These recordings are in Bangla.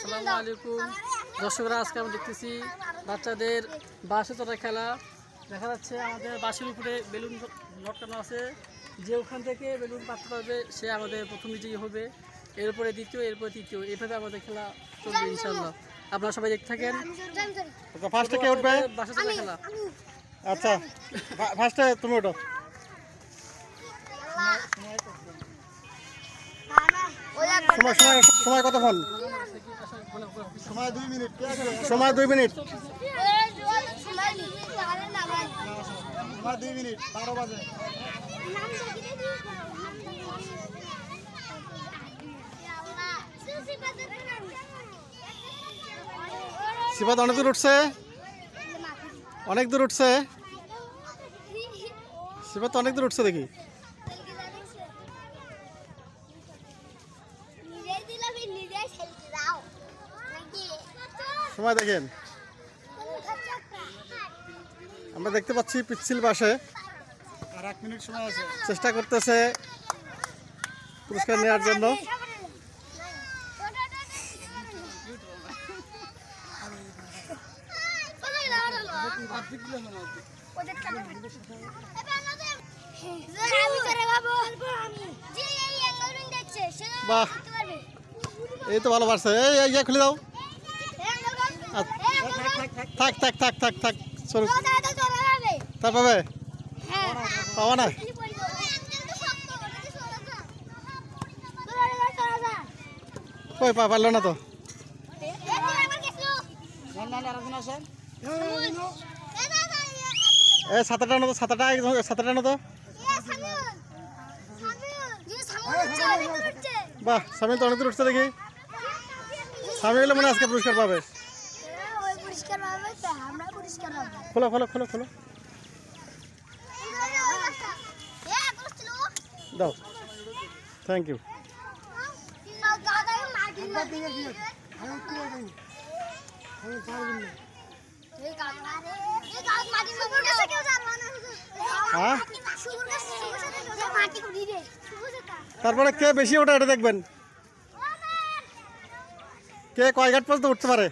আসসালামু আলাইকুম দর্শকরা, আজকে আমরা দেখতেছি বাচ্চাদের বাসে চড়া খেলা। দেখা যাচ্ছে আমাদের বাসের উপরে বেলুন লটকানো আছে। যে ওখান থেকে বেলুন পাততে পারবে সে আমাদের প্রথম বিজয়ী হবে, এরপরে দ্বিতীয়, এরপরে তৃতীয়, এইভাবে আমাদের খেলা চলবে ইনশাল্লাহ। আপনারা সবাই দেখতে থাকেন। ফার্স্টে কে উঠবে? বাসে চড়া খেলা। আচ্ছা, ফার্স্টে তুমি ওঠো। সময় কতক্ষণ? সময় 2 মিনিট। সময় 2 মিনিট। সময় 2 মিনিট। 12 বাজে। সিফাত অনেক দূর উঠছে, অনেক দূর উঠছে। সিফাত অনেক দূর উঠছে দেখি। সময় দেখেন, আমরা দেখতে পাচ্ছি পিচ্ছিল বাসে আর 1 মিনিট সময় আছে। চেষ্টা করতেছে পুরস্কার নেওয়ার জন্য। বাহ, এই তো ভালো পারছে। এই খুলে দাও। থাক থাক থাক থাক থাক, তার পাবে পাওয়া না। কই পারলো না তো। এই ছাতাটা আনো তো, ছাতাটা আনো তো। বাহ, সামিল তো অনেক দূর উঠছে দেখি। সামিল হলে মনে আজকে পুরস্কার পাবে। খোলো খোলো খোলো খোলো, দাও। Thank you. তারপরে কে বেশি ওঠে এটা দেখবেন, কে কয় ঘাট পর্যন্ত উঠতে পারে।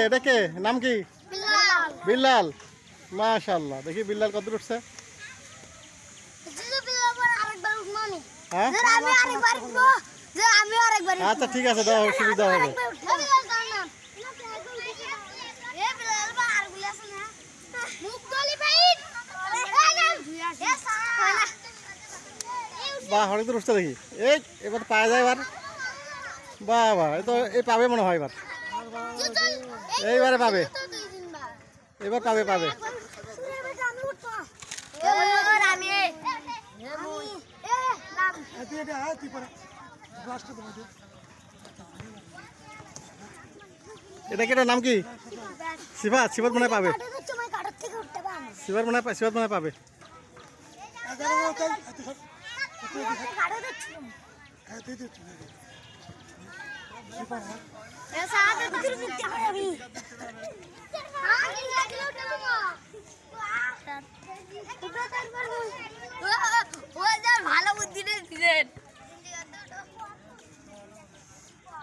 এটা কে নাম কি? বিল্লাল। মাশাআল্লাহ, দেখি বিল্লাল কত উঠছে। আচ্ছা ঠিক আছে, দেওয়া সুবিধা হবে। বাহ, অনেক দূর উঠছে দেখি। এই এবার পাওয়া যায় এবার। বাহ বাহ, এই পাবে মনে হয় এবার। এইবারে পাবে, এবার পাবে পাবে। এটা কি, এটার নাম কি? সিফাত। সিফাত মনে পাবে, সিফাত মনে পাবে।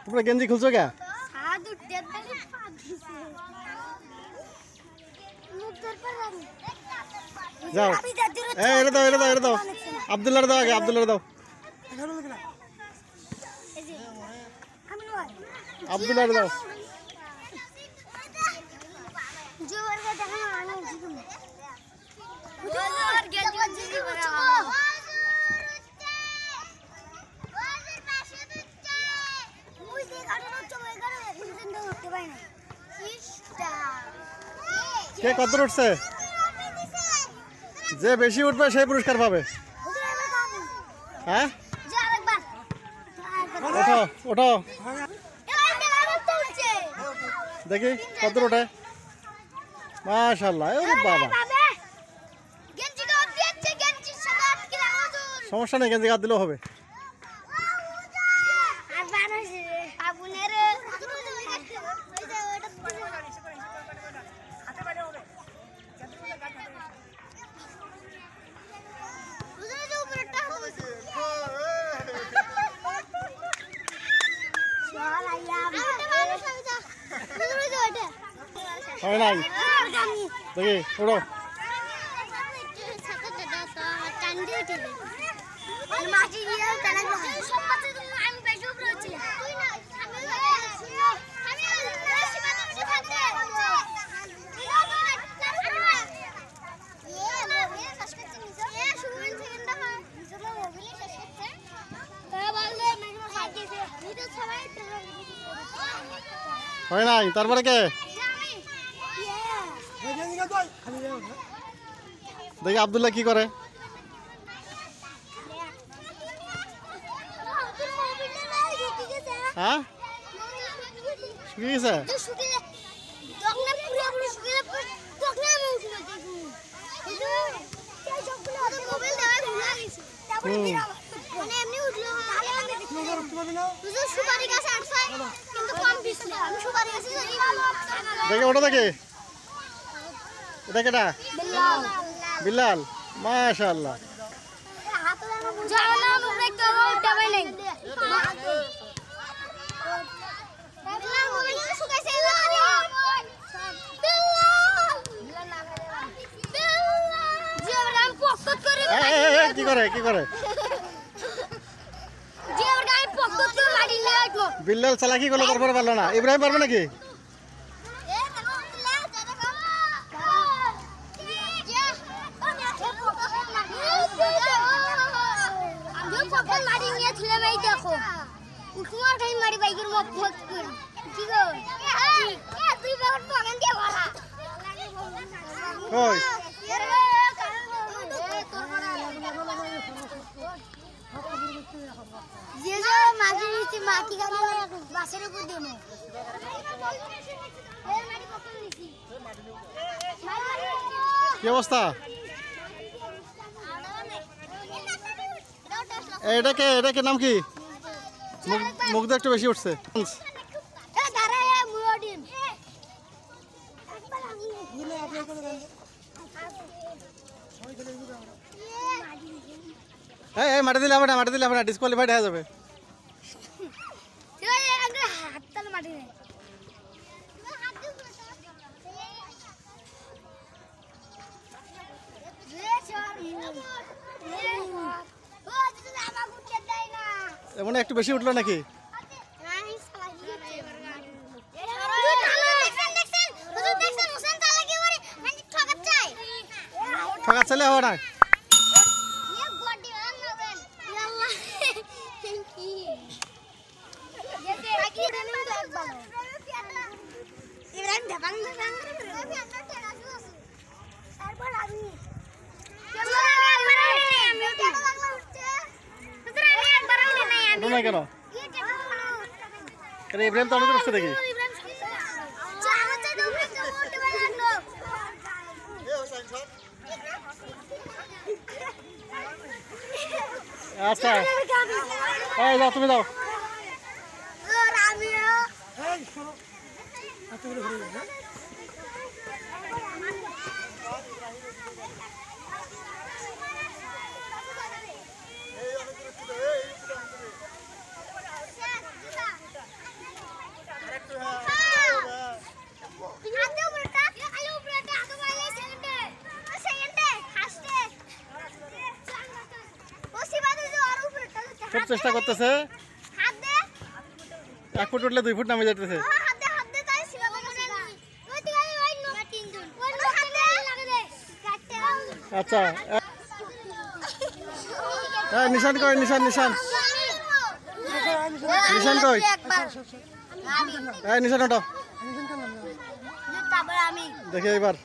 তোমরা গেঞ্জি খুলছো কে? যাও, এটা দাও, এটা দাও, এটা দাও। আব্দুল্লাহ দাও, আগে আব্দুল্লাহ দাও। আব্দুল্লাহ দাও। কে কত উঠছে? যে বেশি উঠবে সেই পুরস্কার পাবে। হ্যাঁ, ওঠো ওঠো, দেখি কত ওঠে। মাশাআল্লাহ, বাবা সমস্যা নেই, গেঞ্জি গাছ দিলেও হবে। হয় নাই দেখি ওড়ো হয় নাই তারপরে কে দেখি আব্দুল্লাহ কি করে হ্যাঁ শুকিয়ে গেছে দেখে ওটা দেখে এটা কেটা বিল্লাল মাশাআল্লাহ কি করে কি করে বিল্লাল চালাকি করলো তারপরে পারলো না ইব্রাহিম পারবে নাকি ওই কি অবস্থা এটাকে নাম কি মুখ একটু বেশি উঠছে মাটি দিলে হবে না ডিসকোয়ালিফাইড হয়ে যাবে এমন একটু বেশি উঠলো নাকি ঠকার ছেলে হবে না কেন ইব্রাহিম তো অনেক কষ্ট দেখি আচ্ছা যাও তুমি যাও খুব চেষ্টা করতেছে 1 ফুট উঠলে 2 ফুট নামে যেতেছে আচ্ছা নিশান কই নিশান কই নিশান ওটা দেখি এবার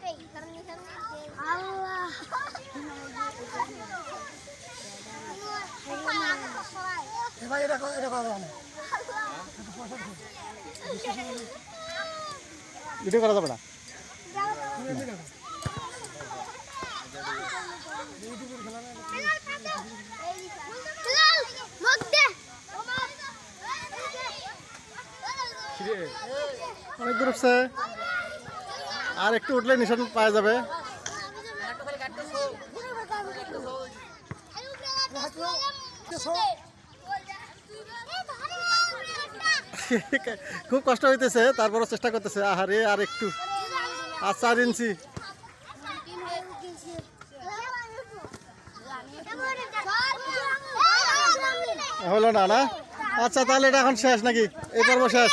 ভিডিও করা যাবে না অনেক দূর উঠছে আর একটু উঠলে নিশান পাওয়া যাবে খুব কষ্ট হইতেছে তারপরও চেষ্টা করতেছে আহারে আর একটু আর 4 ইঞ্চি হলো না না? আচ্ছা তাহলে এটা এখন শেষ নাকি? এই পর্ব শেষ।